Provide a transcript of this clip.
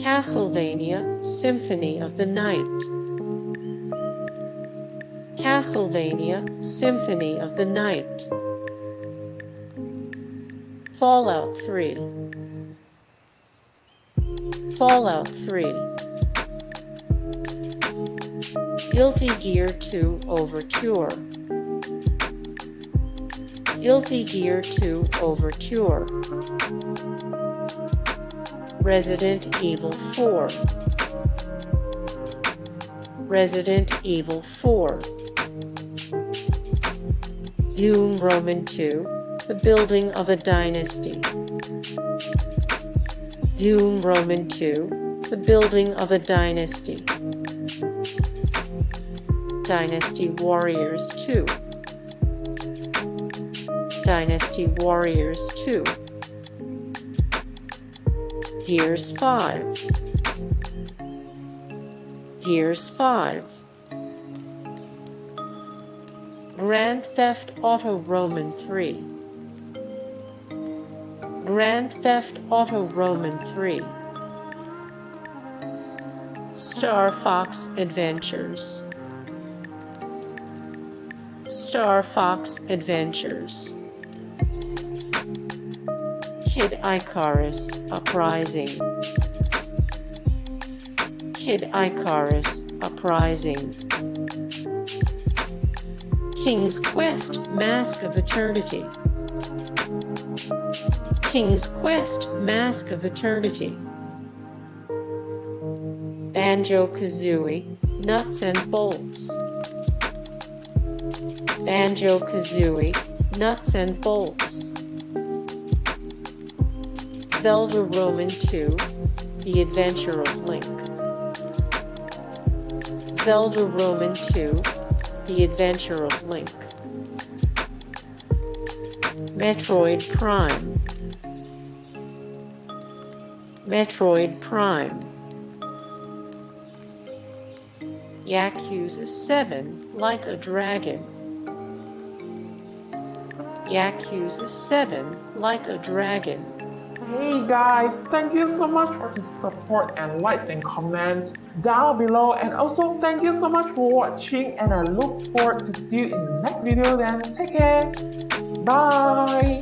Castlevania Symphony of the Night. Castlevania Symphony of the Night. Fallout 3. Fallout 3. Guilty Gear 2 Overture. Guilty Gear 2 Overture. Resident Evil 4. Resident Evil 4. Dune Roman II, The Building of a Dynasty. Dune Roman II, The Building of a Dynasty. Dynasty Warriors 2. Dynasty Warriors 2. Gears 5. Gears 5. Grand Theft Auto Roman 3. Grand Theft Auto Roman 3. Star Fox Adventures. Star Fox Adventures. Kid Icarus Uprising. Kid Icarus Uprising. King's Quest Mask of Eternity. King's Quest Mask of Eternity. Banjo-Kazooie Nuts and Bolts. Banjo-Kazooie Nuts and Bolts. Zelda Roman II, The Adventure of Link. Zelda Roman II, The Adventure of Link. Metroid Prime. Metroid Prime. Yakuza 7, Like a Dragon. Yakuza 7, Like a Dragon. Hey guys, thank you so much for the support and likes and comments down below, and also thank you so much for watching, and I look forward to see you in the next video. Then take care, bye.